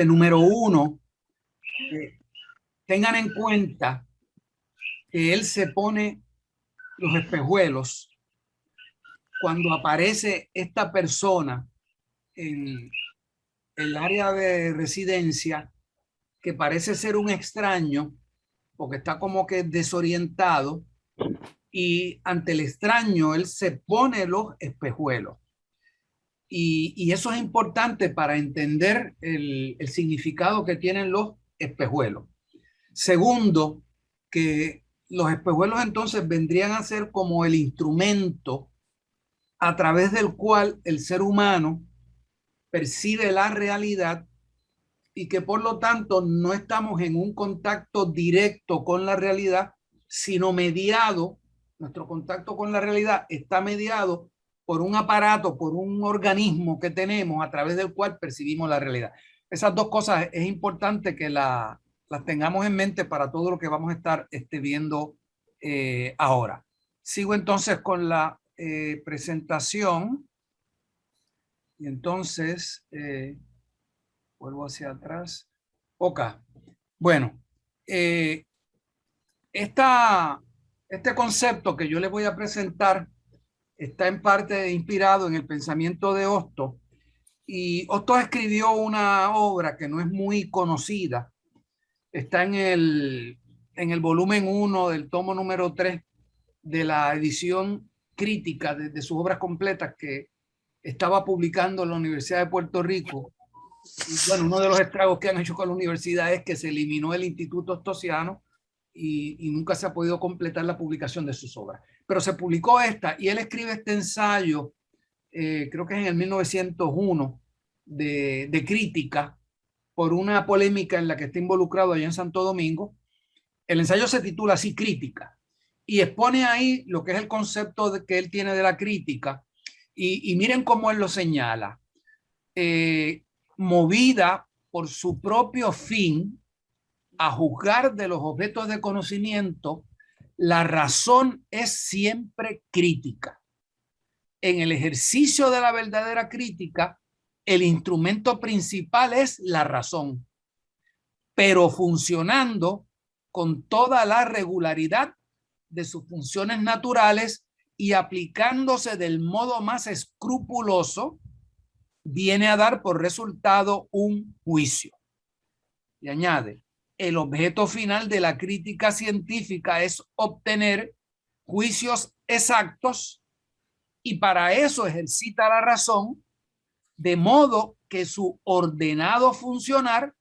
Número uno, tengan en cuenta que él se pone los espejuelos cuando aparece esta persona en el área de residencia, que parece ser un extraño porque está como que desorientado, y ante el extraño él se pone los espejuelos. Y eso es importante para entender el significado que tienen los espejuelos. Segundo, que los espejuelos entonces vendrían a ser como el instrumento a través del cual el ser humano percibe la realidad, y que por lo tanto no estamos en un contacto directo con la realidad, sino mediado. Nuestro contacto con la realidad está mediado por un aparato, por un organismo que tenemos a través del cual percibimos la realidad. Esas dos cosas es importante que las tengamos en mente para todo lo que vamos a estar viendo ahora. Sigo entonces con la presentación. Y entonces vuelvo hacia atrás. Ok. Bueno, eh, este concepto que yo les voy a presentar está en parte inspirado en el pensamiento de Hosto. Y Hosto escribió una obra que no es muy conocida. Está en el volumen 1 del tomo número 3 de la edición crítica de sus obras completas que estaba publicando en la Universidad de Puerto Rico. Y bueno, uno de los estragos que han hecho con la universidad es que se eliminó el Instituto Ostosiano y nunca se ha podido completar la publicación de sus obras. Pero se publicó esta y él escribe este ensayo, creo que es en el 1901, de crítica por una polémica en la que está involucrado allá en Santo Domingo. El ensayo se titula así, Crítica, y expone ahí lo que es el concepto que él tiene de la crítica. Y miren cómo él lo señala. Movida por su propio fin a juzgar de los objetos de conocimiento, la razón es siempre crítica. En el ejercicio de la verdadera crítica, el instrumento principal es la razón, pero funcionando con toda la regularidad de sus funciones naturales y aplicándose del modo más escrupuloso, viene a dar por resultado un juicio. Y añade, el objeto final de la crítica científica es obtener juicios exactos, y para eso ejercita la razón, de modo que su ordenado funcionar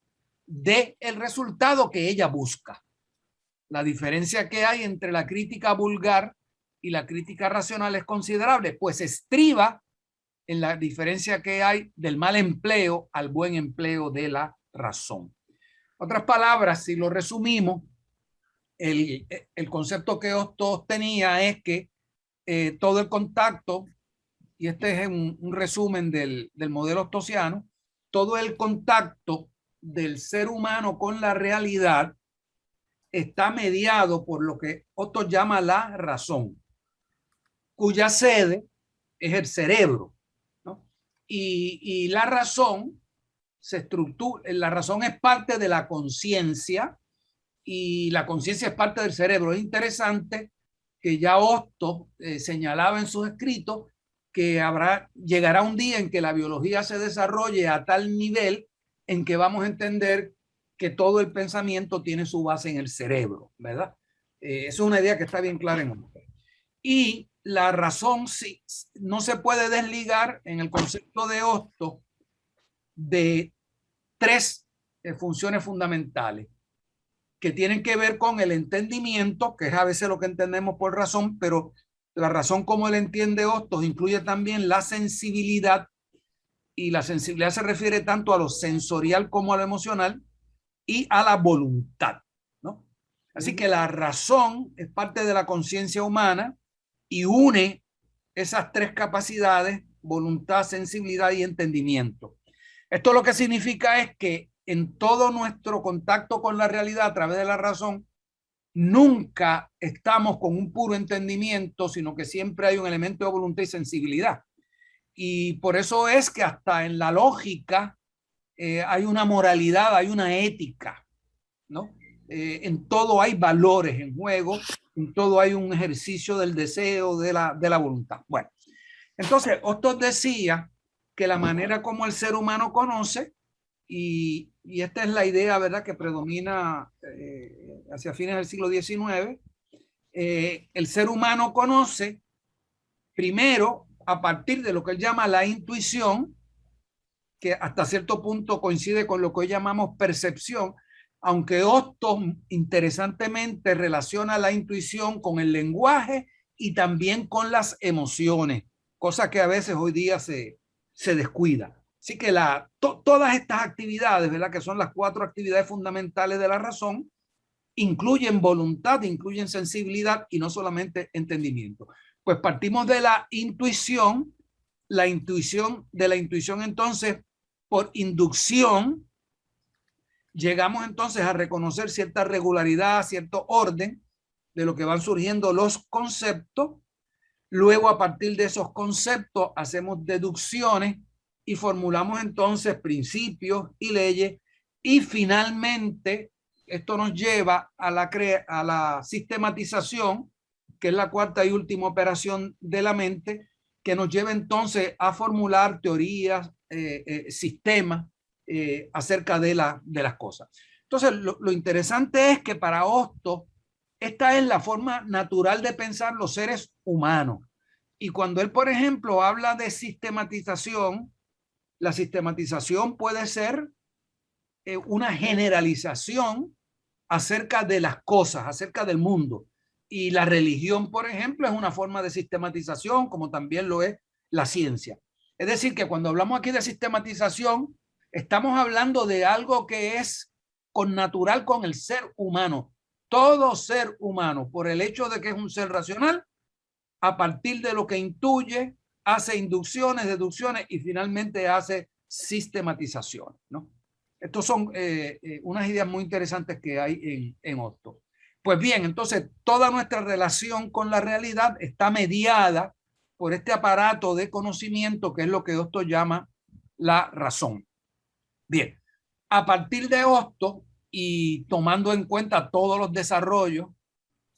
dé el resultado que ella busca. La diferencia que hay entre la crítica vulgar y la crítica racional es considerable, pues estriba en la diferencia que hay del mal empleo al buen empleo de la razón. Otras palabras, si lo resumimos, el concepto que Hosto tenía es que todo el contacto, y este es un resumen del modelo hostosiano, todo el contacto del ser humano con la realidad está mediado por lo que Hosto llama la razón, cuya sede es el cerebro, ¿no? Y la razón se estructura, la razón es parte de la conciencia y la conciencia es parte del cerebro. Es interesante que ya Hosto señalaba en sus escritos que llegará un día en que la biología se desarrolle a tal nivel en que vamos a entender que todo el pensamiento tiene su base en el cerebro, ¿verdad? Esa es una idea que está bien clara en Hosto. Y la razón sí, no se puede desligar en el concepto de Hosto de tres funciones fundamentales que tienen que ver con el entendimiento, que es a veces lo que entendemos por razón, pero la razón como él entiende Hostos incluye también la sensibilidad, y la sensibilidad se refiere tanto a lo sensorial como a lo emocional y a la voluntad, ¿no? Así que la razón es parte de la conciencia humana y une esas tres capacidades: voluntad, sensibilidad y entendimiento. Esto lo que significa es que en todo nuestro contacto con la realidad a través de la razón, nunca estamos con un puro entendimiento, sino que siempre hay un elemento de voluntad y sensibilidad. Y por eso es que hasta en la lógica hay una moralidad, hay una ética, ¿no? En todo hay valores en juego, en todo hay un ejercicio del deseo, de la voluntad. Bueno, entonces Hostos decía que la manera como el ser humano conoce, y esta es la idea, ¿verdad?, que predomina hacia fines del siglo XIX, el ser humano conoce primero a partir de lo que él llama la intuición, que hasta cierto punto coincide con lo que hoy llamamos percepción, aunque Hostos interesantemente relaciona la intuición con el lenguaje y también con las emociones, cosa que a veces hoy día se descuida. Así que todas estas actividades, ¿verdad?, que son las 4 actividades fundamentales de la razón, incluyen voluntad, incluyen sensibilidad y no solamente entendimiento. Pues partimos de la intuición entonces, por inducción, llegamos entonces a reconocer cierta regularidad, cierto orden de lo que van surgiendo los conceptos. Luego, a partir de esos conceptos, hacemos deducciones y formulamos entonces principios y leyes. Y finalmente, esto nos lleva a la sistematización, que es la 4ª y última operación de la mente, que nos lleva entonces a formular teorías, sistemas acerca de las cosas. Entonces, lo interesante es que para Hostos, esta es la forma natural de pensar los seres humanos. Y cuando él, por ejemplo, habla de sistematización, la sistematización puede ser una generalización acerca de las cosas, acerca del mundo. Y la religión, por ejemplo, es una forma de sistematización, como también lo es la ciencia. Es decir, que cuando hablamos aquí de sistematización, estamos hablando de algo que es connatural con el ser humano. Todo ser humano, por el hecho de que es un ser racional, a partir de lo que intuye, hace inducciones, deducciones y finalmente hace sistematización, ¿no? Estos son unas ideas muy interesantes que hay en Hostos. Pues bien, entonces toda nuestra relación con la realidad está mediada por este aparato de conocimiento que es lo que Hostos llama la razón. Bien, a partir de Hostos y tomando en cuenta todos los desarrollos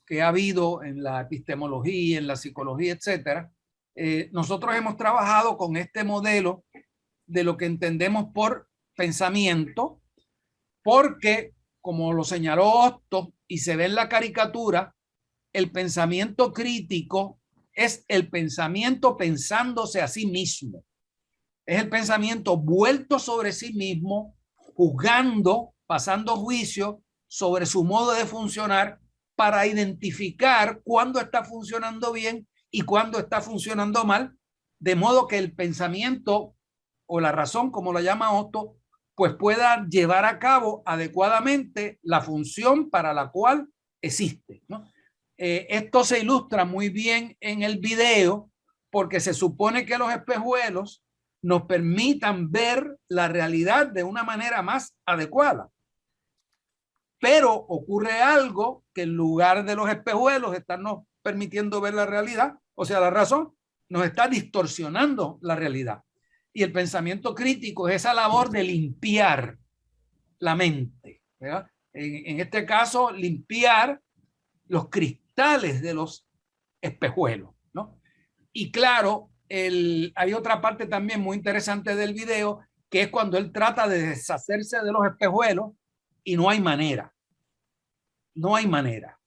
que ha habido en la epistemología, en la psicología, etcétera, nosotros hemos trabajado con este modelo de lo que entendemos por pensamiento, porque, como lo señaló Hostos y se ve en la caricatura, el pensamiento crítico es el pensamiento pensándose a sí mismo. Es el pensamiento vuelto sobre sí mismo, juzgando, pasando juicio sobre su modo de funcionar para identificar cuándo está funcionando bien y cuándo está funcionando mal, de modo que el pensamiento o la razón, como lo llama Hostos, pues pueda llevar a cabo adecuadamente la función para la cual existe, ¿no? Esto se ilustra muy bien en el video porque se supone que los espejuelos nos permitan ver la realidad de una manera más adecuada. Pero ocurre algo que en lugar de los espejuelos estarnos permitiendo ver la realidad, o sea, la razón, nos está distorsionando la realidad. Y el pensamiento crítico es esa labor de limpiar la mente, ¿verdad? En este caso, limpiar los cristales de los espejuelos, ¿no? Y claro, hay otra parte también muy interesante del video, que es cuando él trata de deshacerse de los espejuelos y no hay manera. No hay manera.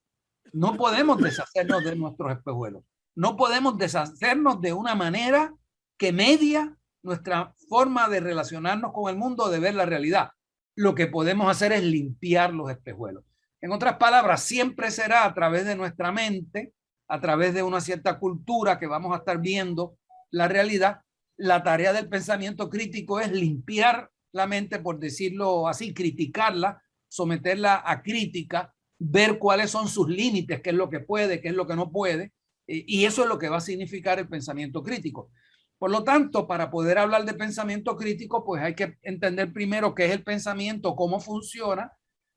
No podemos deshacernos de nuestros espejuelos. No podemos deshacernos de una manera que media nuestra forma de relacionarnos con el mundo, de ver la realidad. Lo que podemos hacer es limpiar los espejuelos. En otras palabras, siempre será a través de nuestra mente, a través de una cierta cultura que vamos a estar viendo la realidad. La tarea del pensamiento crítico es limpiar la mente, por decirlo así, criticarla, someterla a crítica, ver cuáles son sus límites, qué es lo que puede, qué es lo que no puede, y eso es lo que va a significar el pensamiento crítico. Por lo tanto, para poder hablar de pensamiento crítico, pues hay que entender primero qué es el pensamiento, cómo funciona,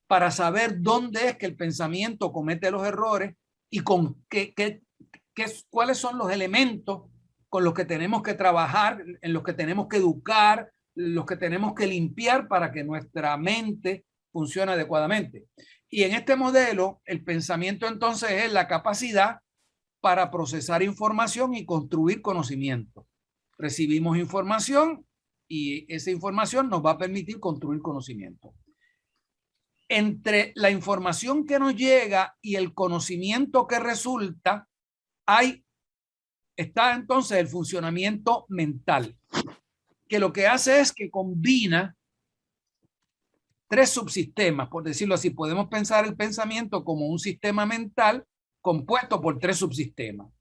para saber dónde es que el pensamiento comete los errores y con cuáles son los elementos con los que tenemos que trabajar, en los que tenemos que educar, los que tenemos que limpiar para que nuestra mente funcione adecuadamente. Y en este modelo, el pensamiento entonces es la capacidad para procesar información y construir conocimiento. Recibimos información y esa información nos va a permitir construir conocimiento. Entre la información que nos llega y el conocimiento que resulta, está entonces el funcionamiento mental, que lo que hace es que combina tres subsistemas, por decirlo así. Podemos pensar el pensamiento como un sistema mental compuesto por tres subsistemas.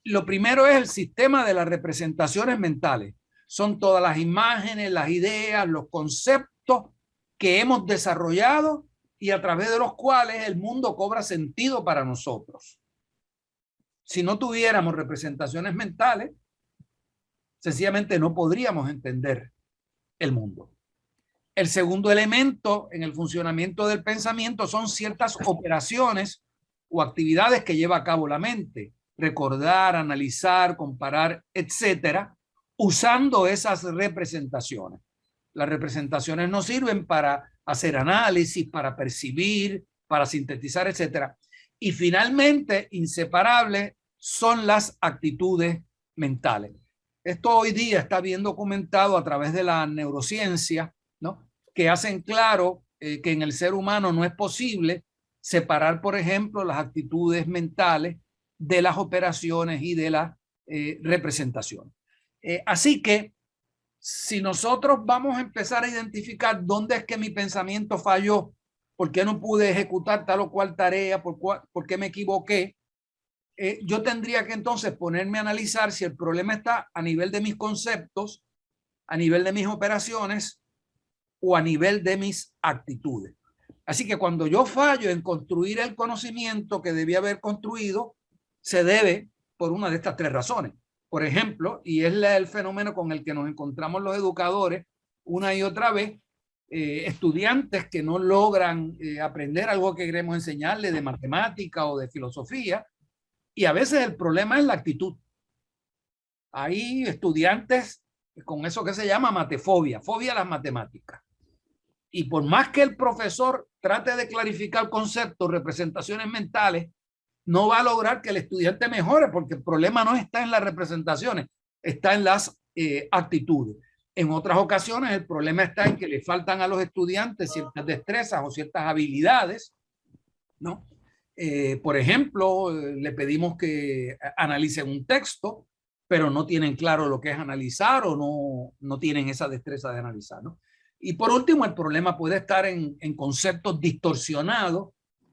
Lo primero es el sistema de las representaciones mentales. Son todas las imágenes, las ideas, los conceptos que hemos desarrollado y a través de los cuales el mundo cobra sentido para nosotros. Si no tuviéramos representaciones mentales, sencillamente no podríamos entender el mundo. El segundo elemento en el funcionamiento del pensamiento son ciertas operaciones o actividades que lleva a cabo la mente. Recordar, analizar, comparar, etcétera, usando esas representaciones. Las representaciones nos sirven para hacer análisis, para percibir, para sintetizar, etcétera. Y finalmente, inseparables son las actitudes mentales. Esto hoy día está bien documentado a través de la neurociencia, ¿no? Que hacen claro que en el ser humano no es posible separar, por ejemplo, las actitudes mentales de las operaciones y de las representaciones. Así que si nosotros vamos a empezar a identificar dónde es que mi pensamiento falló, por qué no pude ejecutar tal o cual tarea, por qué me equivoqué, yo tendría que entonces ponerme a analizar si el problema está a nivel de mis conceptos, a nivel de mis operaciones o a nivel de mis actitudes. Así que cuando yo fallo en construir el conocimiento que debía haber construido, se debe por una de estas tres razones. Por ejemplo, y es el fenómeno con el que nos encontramos los educadores una y otra vez, estudiantes que no logran aprender algo que queremos enseñarles de matemática o de filosofía, y a veces el problema es la actitud. Hay estudiantes con eso que se llama matefobia, fobia a las matemáticas. Y por más que el profesor trate de clarificar conceptos, representaciones mentales, no va a lograr que el estudiante mejore, porque el problema no está en las representaciones, está en las actitudes. En otras ocasiones el problema está en que le faltan a los estudiantes ciertas destrezas o ciertas habilidades, ¿no? Por ejemplo, le pedimos que analicen un texto, pero no tienen claro lo que es analizar o no tienen esa destreza de analizar, ¿no? Y por último, el problema puede estar en conceptos distorsionados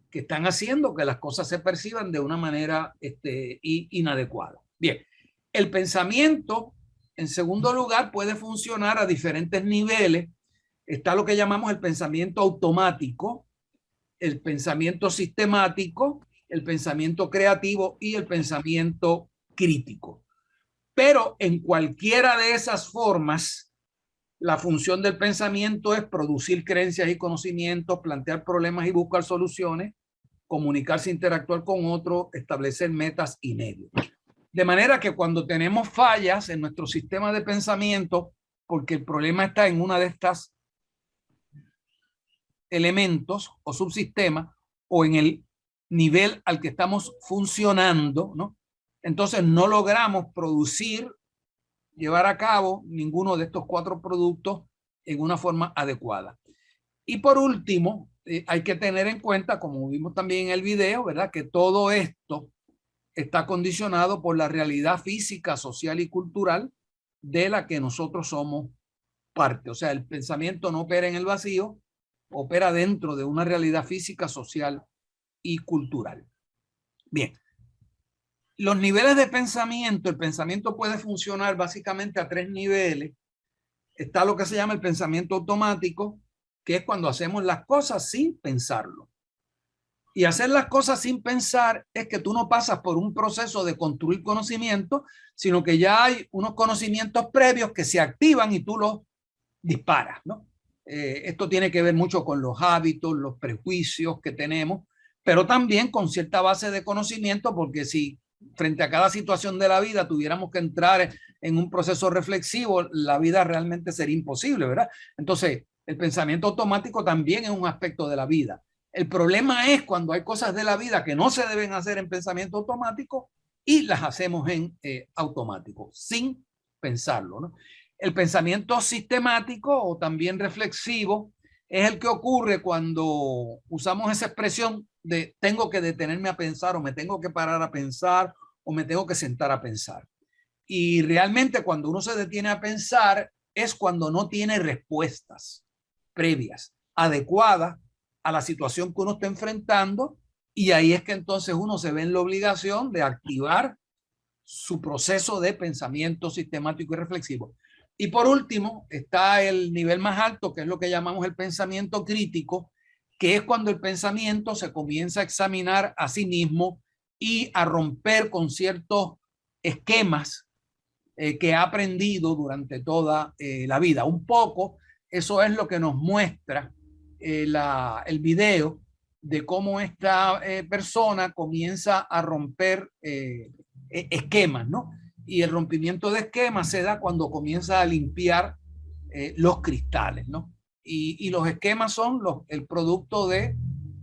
que están haciendo que las cosas se perciban de una manera inadecuada. Bien, el pensamiento, en segundo lugar, puede funcionar a diferentes niveles. Está lo que llamamos el pensamiento automático, el pensamiento sistemático, el pensamiento creativo y el pensamiento crítico. Pero en cualquiera de esas formas, la función del pensamiento es producir creencias y conocimientos, plantear problemas y buscar soluciones, comunicarse, interactuar con otros, establecer metas y medios. De manera que cuando tenemos fallas en nuestro sistema de pensamiento, porque el problema está en una de estas elementos o subsistemas o en el nivel al que estamos funcionando, ¿no? Entonces no logramos producir, llevar a cabo ninguno de estos cuatro productos en una forma adecuada. Y por último, hay que tener en cuenta, como vimos también en el video, ¿verdad?, que todo esto está condicionado por la realidad física, social y cultural de la que nosotros somos parte. O sea, el pensamiento no opera en el vacío, opera dentro de una realidad física, social y cultural. Bien. Los niveles de pensamiento, el pensamiento puede funcionar básicamente a tres niveles. Está lo que se llama el pensamiento automático, que es cuando hacemos las cosas sin pensarlo. Y hacer las cosas sin pensar es que tú no pasas por un proceso de construir conocimiento, sino que ya hay unos conocimientos previos que se activan y tú los disparas, ¿no? Esto tiene que ver mucho con los hábitos, los prejuicios que tenemos, pero también con cierta base de conocimiento, porque si frente a cada situación de la vida tuviéramos que entrar en un proceso reflexivo, la vida realmente sería imposible, ¿verdad? Entonces, el pensamiento automático también es un aspecto de la vida. El problema es cuando hay cosas de la vida que no se deben hacer en pensamiento automático y las hacemos en automático, sin pensarlo, ¿no? El pensamiento sistemático o también reflexivo es el que ocurre cuando usamos esa expresión de tengo que detenerme a pensar o me tengo que parar a pensar o me tengo que sentar a pensar. Y realmente cuando uno se detiene a pensar es cuando no tiene respuestas previas, adecuadas a la situación que uno está enfrentando, y ahí es que entonces uno se ve en la obligación de activar su proceso de pensamiento sistemático y reflexivo. Y por último, está el nivel más alto, que es lo que llamamos el pensamiento crítico, que es cuando el pensamiento se comienza a examinar a sí mismo y a romper con ciertos esquemas que ha aprendido durante toda la vida. Un poco, eso es lo que nos muestra el video de cómo esta persona comienza a romper esquemas, ¿no? Y el rompimiento de esquemas se da cuando comienza a limpiar los cristales, ¿no? Y los esquemas son el producto de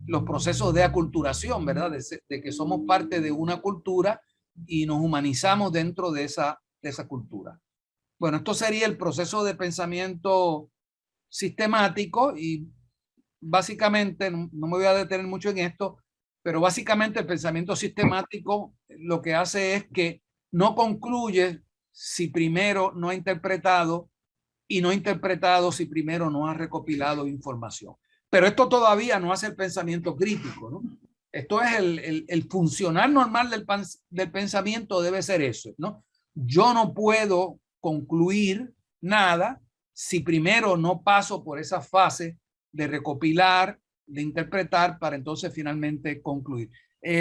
los procesos de aculturación, ¿verdad? De que somos parte de una cultura y nos humanizamos dentro de esa cultura. Bueno, esto sería el proceso de pensamiento sistemático y básicamente, no me voy a detener mucho en esto, pero básicamente el pensamiento sistemático lo que hace es que no concluye si primero no ha interpretado y no ha interpretado si primero no ha recopilado información. Pero esto todavía no hace el pensamiento crítico, ¿no? Esto es el funcionar normal del pensamiento debe ser eso, ¿no? Yo no puedo concluir nada si primero no paso por esa fase de recopilar, de interpretar, para entonces finalmente concluir.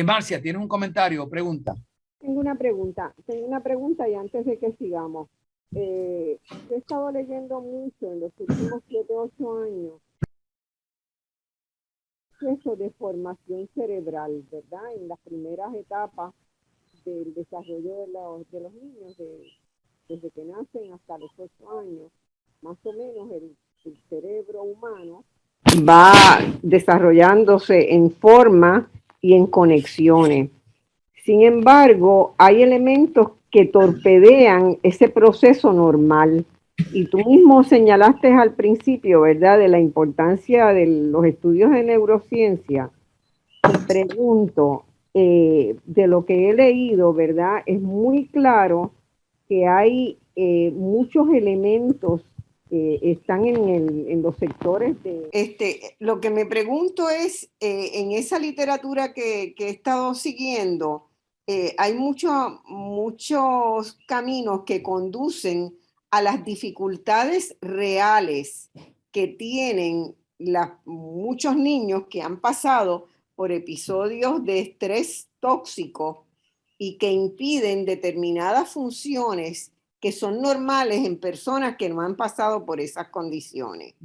Marcia, ¿tienes un comentario o pregunta? Tengo una pregunta y antes de que sigamos, yo he estado leyendo mucho en los últimos 7, 8 años eso de formación cerebral, ¿verdad? En las primeras etapas del desarrollo de los niños, desde que nacen hasta los 8 años, más o menos el cerebro humano va desarrollándose en forma y en conexiones. Sin embargo, hay elementos que torpedean ese proceso normal. Y tú mismo señalaste al principio, ¿verdad?, de la importancia de los estudios de neurociencia. Y pregunto, de lo que he leído, ¿verdad?, es muy claro que hay muchos elementos que están en los sectores de... Lo que me pregunto es, en esa literatura que he estado siguiendo, hay muchos caminos que conducen a las dificultades reales que tienen muchos niños que han pasado por episodios de estrés tóxico y que impiden determinadas funciones que son normales en personas que no han pasado por esas condiciones.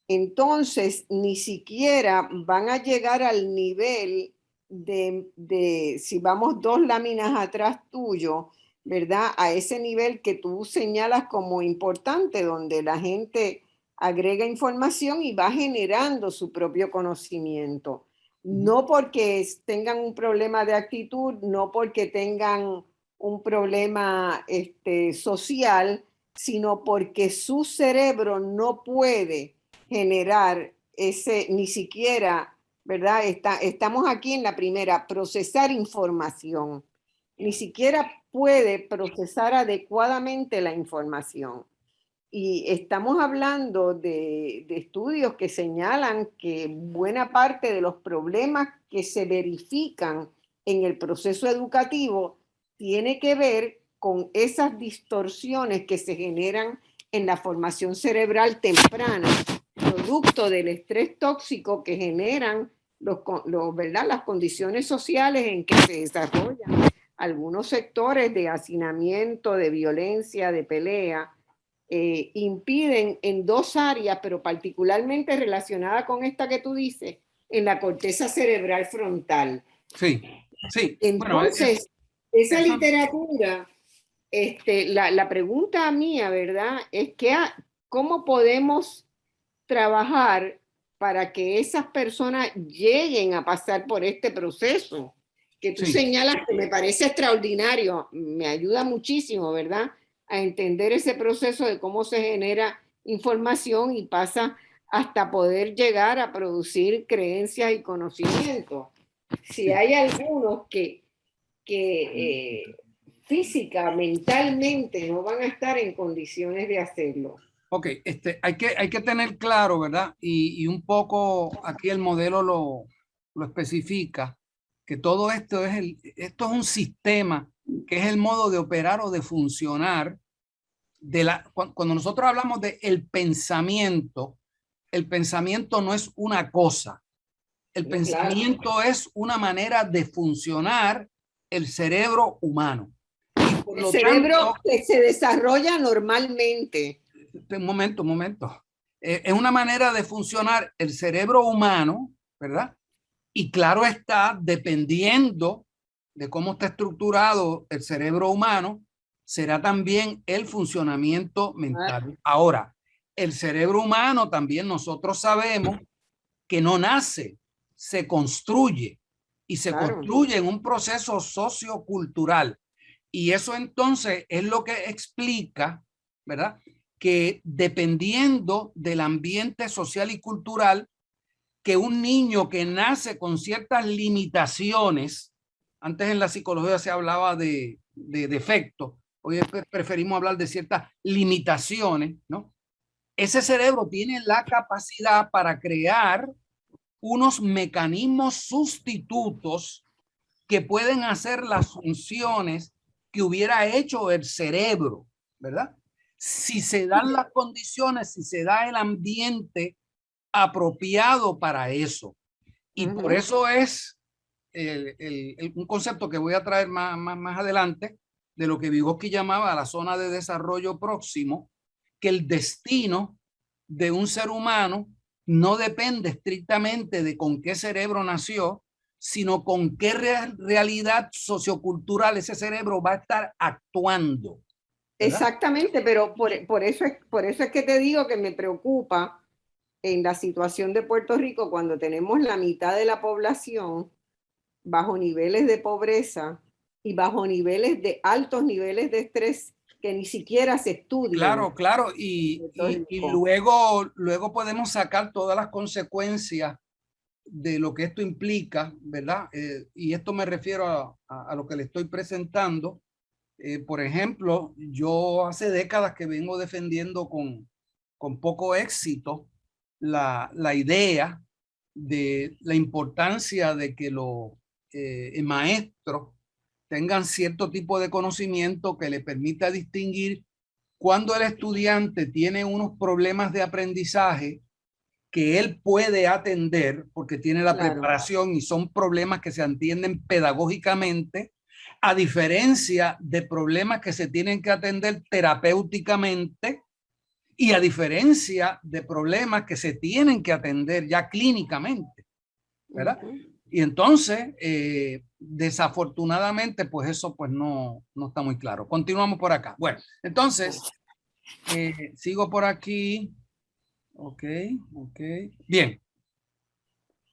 Entonces, ni siquiera van a llegar al nivel de si vamos 2 láminas atrás tuyo, ¿verdad? A ese nivel que tú señalas como importante, donde la gente agrega información y va generando su propio conocimiento. No porque tengan un problema de actitud, no porque tengan un problema social, sino porque su cerebro no puede generar ni siquiera, ¿verdad? Estamos aquí en la primera, procesar información. Ni siquiera puede procesar adecuadamente la información. Y estamos hablando de estudios que señalan que buena parte de los problemas que se verifican en el proceso educativo tiene que ver con esas distorsiones que se generan en la formación cerebral temprana, producto del estrés tóxico que generan ¿verdad?, las condiciones sociales en que se desarrollan algunos sectores de hacinamiento, de violencia, de pelea. Impiden en 2 áreas, pero particularmente relacionada con esta que tú dices, en la corteza cerebral frontal. Sí, sí. Entonces, esa eso, literatura, la pregunta mía, ¿verdad? Es que, ¿cómo podemos trabajar para que esas personas lleguen a pasar por este proceso que tú sí. señalas, que me parece extraordinario, me ayuda muchísimo, ¿verdad? A entender ese proceso de cómo se genera información y pasa hasta poder llegar a producir creencias y conocimientos. Si Sí. hay algunos que física, mentalmente no van a estar en condiciones de hacerlo. Ok, hay que tener claro, ¿verdad? Y un poco aquí el modelo lo especifica, que todo esto esto es un sistema que es el modo de operar o de funcionar cuando nosotros hablamos de el pensamiento no es una cosa, el No, claro. pensamiento es una manera de funcionar el cerebro humano. Y por El lo cerebro tanto, que se desarrolla normalmente. un momento. Es una manera de funcionar el cerebro humano, ¿verdad? Y claro está, dependiendo de cómo está estructurado el cerebro humano, será también el funcionamiento mental. Ahora, el cerebro humano también nosotros sabemos que no nace, se construye y se Claro. construye en un proceso sociocultural. Y eso entonces es lo que explica, ¿verdad? Que dependiendo del ambiente social y cultural, que un niño que nace con ciertas limitaciones, antes en la psicología se hablaba de defectos, hoy preferimos hablar de ciertas limitaciones, ¿no? Ese cerebro tiene la capacidad para crear unos mecanismos sustitutos que pueden hacer las funciones que hubiera hecho el cerebro, ¿verdad? Si se dan las condiciones, si se da el ambiente apropiado para eso. Y por eso es un concepto que voy a traer más adelante de lo que Vygotsky llamaba la zona de desarrollo próximo, que el destino de un ser humano no depende estrictamente de con qué cerebro nació, sino con qué realidad sociocultural ese cerebro va a estar actuando, ¿verdad? Exactamente, pero por eso es que te digo que me preocupa en la situación de Puerto Rico cuando tenemos la mitad de la población bajo niveles de pobreza y bajo niveles de altos niveles de estrés que ni siquiera se estudian Claro, claro, en Puerto y Rico. luego podemos sacar todas las consecuencias de lo que esto implica, ¿verdad? Y esto me refiero a lo que le estoy presentando. Por ejemplo, yo hace décadas que vengo defendiendo con poco éxito la idea de la importancia de que los maestros tengan cierto tipo de conocimiento que le permita distinguir cuando el estudiante tiene unos problemas de aprendizaje que él puede atender porque tiene la Claro, preparación y son problemas que se atienden pedagógicamente, a diferencia de problemas que se tienen que atender terapéuticamente y a diferencia de problemas que se tienen que atender ya clínicamente, ¿verdad? Y entonces, desafortunadamente, pues eso pues no está muy claro. Continuamos por acá. Bueno, entonces, sigo por aquí. Ok, ok. Bien.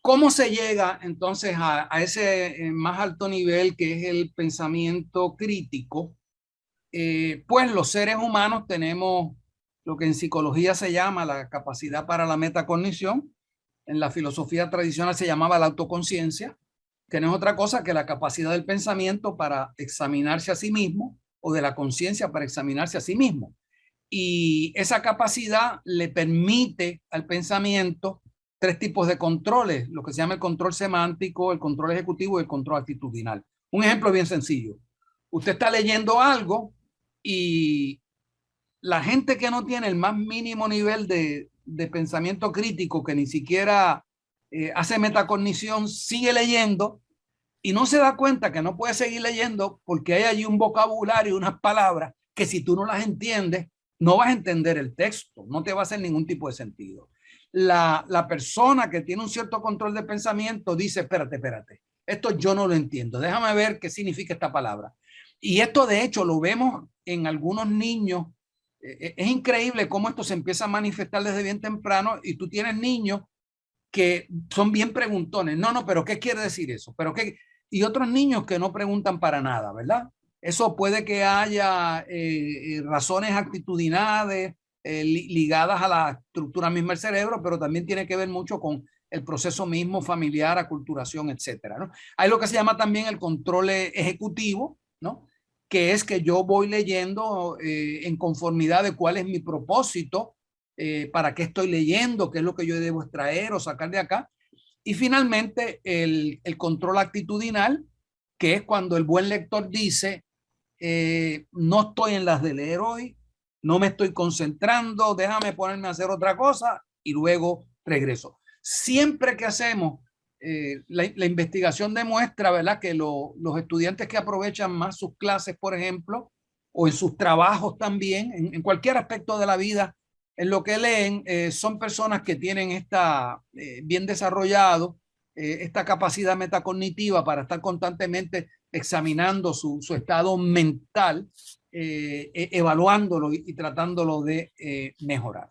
¿Cómo se llega entonces a ese más alto nivel que es el pensamiento crítico? Pues los seres humanos tenemos lo que en psicología se llama la capacidad para la metacognición. En la filosofía tradicional se llamaba la autoconciencia, que no es otra cosa que la capacidad del pensamiento para examinarse a sí mismo o de la conciencia para examinarse a sí mismo. Y esa capacidad le permite al pensamiento tres tipos de controles, lo que se llama el control semántico, el control ejecutivo y el control actitudinal. Un ejemplo bien sencillo. Usted está leyendo algo y la gente que no tiene el más mínimo nivel de pensamiento crítico, que ni siquiera hace metacognición, sigue leyendo y no se da cuenta que no puede seguir leyendo porque hay allí un vocabulario, unas palabras que si tú no las entiendes, no vas a entender el texto, no te va a hacer ningún tipo de sentido. La persona que tiene un cierto control de pensamiento dice, espérate, Esto yo no lo entiendo. Déjame ver qué significa esta palabra. Y esto de hecho lo vemos en algunos niños. Es increíble cómo esto se empieza a manifestar desde bien temprano y tú tienes niños que son bien preguntones. No, no, pero ¿qué quiere decir eso? ¿Pero qué? Y otros niños que no preguntan para nada, ¿verdad? Eso puede que haya razones actitudinales ligadas a la estructura misma del cerebro, pero también tiene que ver mucho con el proceso mismo familiar, aculturación, etcétera, ¿no? Hay lo que se llama también el control ejecutivo, ¿no? Que es que yo voy leyendo en conformidad de cuál es mi propósito, para qué estoy leyendo, qué es lo que yo debo extraer o sacar de acá. Y finalmente el control actitudinal, que es cuando el buen lector dice, no estoy en las de leer hoy, no me estoy concentrando, déjame ponerme a hacer otra cosa y luego regreso. Siempre que hacemos, la investigación demuestra, ¿verdad?, que los estudiantes que aprovechan más sus clases, por ejemplo, o en sus trabajos también, en cualquier aspecto de la vida, en lo que leen, son personas que tienen esta, bien desarrollado, esta capacidad metacognitiva para estar constantemente examinando su estado mental, evaluándolo y tratándolo de mejorar.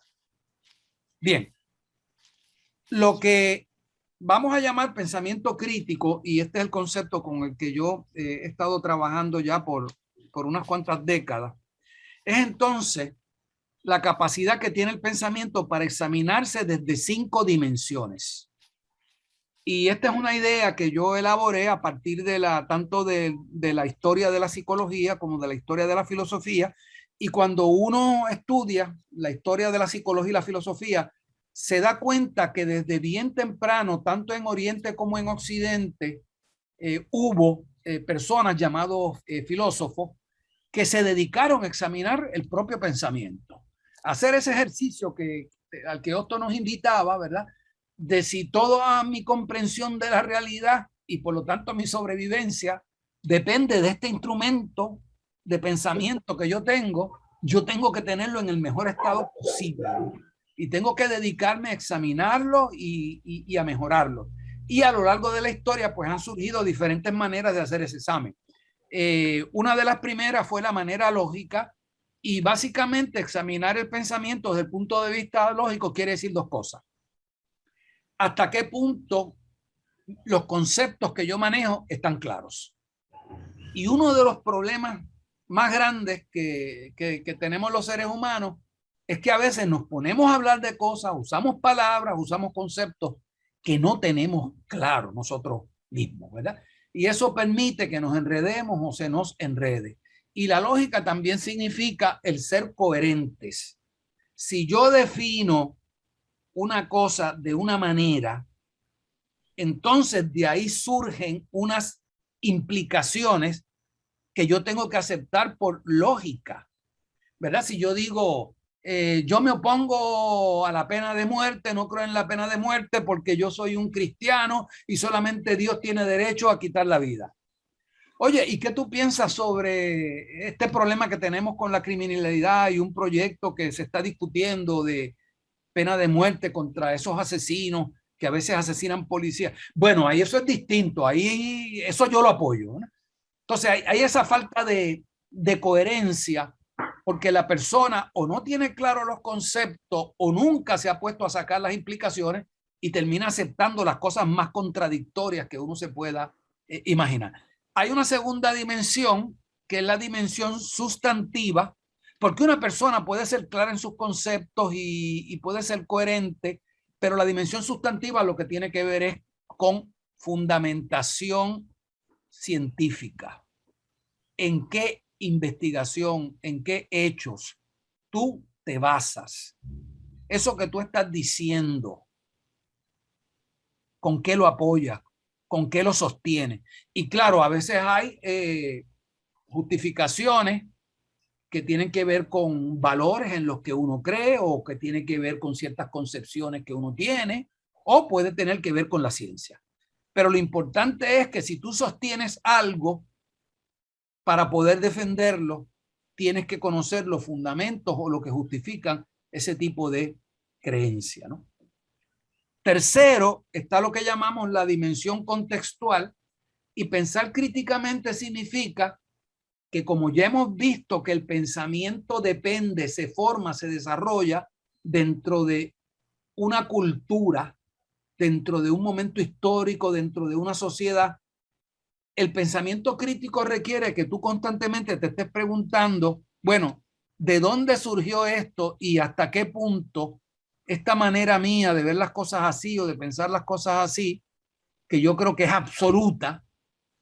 Bien, lo que vamos a llamar pensamiento crítico, y este es el concepto con el que yo he estado trabajando ya por unas cuantas décadas, es entonces la capacidad que tiene el pensamiento para examinarse desde 5 dimensiones. Y esta es una idea que yo elaboré a partir de tanto de la historia de la psicología como de la historia de la filosofía. Y cuando uno estudia la historia de la psicología y la filosofía, se da cuenta que desde bien temprano, tanto en Oriente como en Occidente, hubo personas llamados filósofos que se dedicaron a examinar el propio pensamiento, a hacer ese ejercicio al que Otto nos invitaba, ¿verdad? De si toda mi comprensión de la realidad y por lo tanto mi sobrevivencia depende de este instrumento de pensamiento que yo tengo que tenerlo en el mejor estado posible y tengo que dedicarme a examinarlo y a mejorarlo. Y a lo largo de la historia, pues han surgido diferentes maneras de hacer ese examen. Una de las primeras fue la manera lógica, y básicamente examinar el pensamiento desde el punto de vista lógico quiere decir dos cosas. ¿Hasta qué punto los conceptos que yo manejo están claros? Y uno de los problemas más grandes que tenemos los seres humanos es que a veces nos ponemos a hablar de cosas, usamos palabras, usamos conceptos que no tenemos claros nosotros mismos, ¿verdad? Y eso permite que nos enredemos o se nos enrede. Y la lógica también significa el ser coherentes. Si yo defino una cosa de una manera, entonces de ahí surgen unas implicaciones que yo tengo que aceptar por lógica, ¿verdad? Si yo digo, yo me opongo a la pena de muerte, no creo en la pena de muerte porque yo soy un cristiano y solamente Dios tiene derecho a quitar la vida. Oye, ¿y qué tú piensas sobre este problema que tenemos con la criminalidad y un proyecto que se está discutiendo de pena de muerte contra esos asesinos que a veces asesinan policías? Bueno, ahí eso es distinto, ahí eso yo lo apoyo, ¿no? Entonces hay esa falta de coherencia porque la persona o no tiene claro los conceptos o nunca se ha puesto a sacar las implicaciones y termina aceptando las cosas más contradictorias que uno se pueda imaginar. Hay una segunda dimensión que es la dimensión sustantiva, porque una persona puede ser clara en sus conceptos y puede ser coherente, pero la dimensión sustantiva lo que tiene que ver es con fundamentación científica. ¿En qué investigación, en qué hechos tú te basas? Eso que tú estás diciendo, ¿con qué lo apoyas? ¿Con qué lo sostiene? Y claro, a veces hay justificaciones que tienen que ver con valores en los que uno cree o que tienen que ver con ciertas concepciones que uno tiene o puede tener que ver con la ciencia. Pero lo importante es que si tú sostienes algo, para poder defenderlo, tienes que conocer los fundamentos o lo que justifican ese tipo de creencia, ¿no? Tercero, está lo que llamamos la dimensión contextual, Y pensar críticamente significa que, como ya hemos visto que el pensamiento depende, se forma, se desarrolla dentro de una cultura, dentro de un momento histórico, dentro de una sociedad, el pensamiento crítico requiere que tú constantemente te estés preguntando, bueno, ¿de dónde surgió esto y hasta qué punto esta manera mía de ver las cosas así o de pensar las cosas así, que yo creo que es absoluta,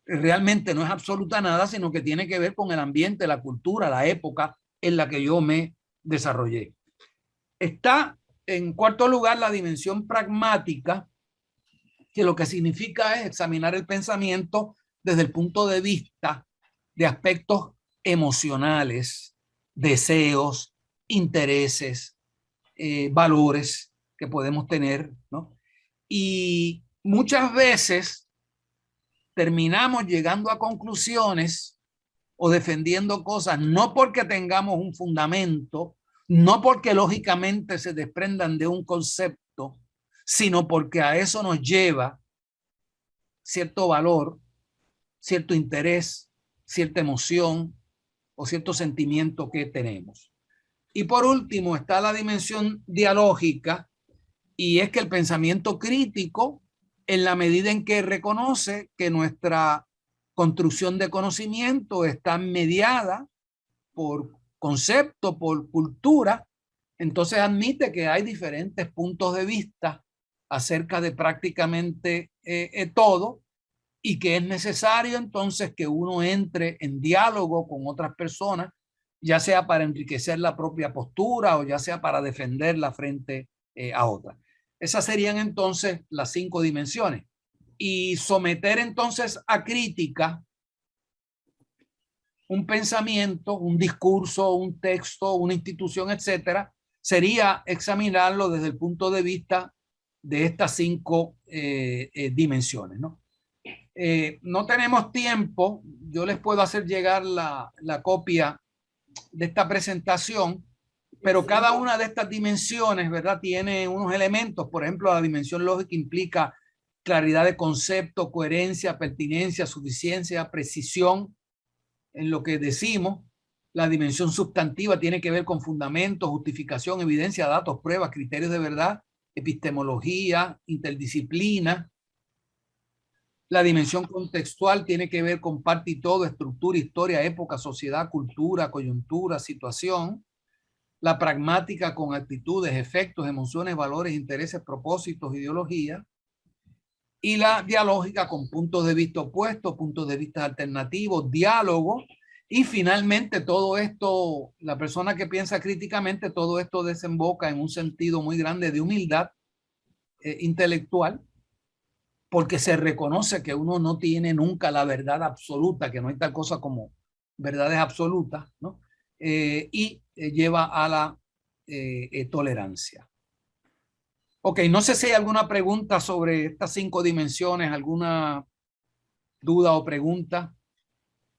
realmente no es absoluta nada, sino que tiene que ver con el ambiente, la cultura, la época en la que yo me desarrollé? Está en cuarto lugar la dimensión pragmática, que lo que significa es examinar el pensamiento desde el punto de vista de aspectos emocionales, deseos, intereses, valores que podemos tener, ¿no? Y muchas veces terminamos llegando a conclusiones o defendiendo cosas no porque tengamos un fundamento, no porque lógicamente se desprendan de un concepto, sino porque a eso nos lleva cierto valor, cierto interés, cierta emoción o cierto sentimiento que tenemos. Y por último está la dimensión dialógica, y es que el pensamiento crítico, en la medida en que reconoce que nuestra construcción de conocimiento está mediada por concepto, por cultura, entonces admite que hay diferentes puntos de vista acerca de prácticamente todo, y que es necesario entonces que uno entre en diálogo con otras personas, ya sea para enriquecer la propia postura o ya sea para defenderla frente a otras. Esas serían entonces las 5 dimensiones. Y someter entonces a crítica un pensamiento, un discurso, un texto, una institución, etcétera, sería examinarlo desde el punto de vista de estas 5 dimensiones, ¿no? No tenemos tiempo. Yo les puedo hacer llegar la copia de esta presentación, pero cada una de estas dimensiones, ¿verdad?, tiene unos elementos. Por ejemplo, la dimensión lógica implica claridad de concepto, coherencia, pertinencia, suficiencia, precisión en lo que decimos. La dimensión sustantiva tiene que ver con fundamentos, justificación, evidencia, datos, pruebas, criterios de verdad, epistemología, interdisciplina. La dimensión contextual tiene que ver con parte y todo, estructura, historia, época, sociedad, cultura, coyuntura, situación. La pragmática con actitudes, efectos, emociones, valores, intereses, propósitos, ideología. Y la dialógica con puntos de vista opuestos, puntos de vista alternativos, diálogo. Y finalmente todo esto, la persona que piensa críticamente, todo esto desemboca en un sentido muy grande de humildad intelectual, porque se reconoce que uno no tiene nunca la verdad absoluta, que no hay tal cosa como verdades absolutas, ¿no? Y lleva a la tolerancia. Ok, no sé si hay alguna pregunta sobre estas 5 dimensiones, alguna duda o pregunta.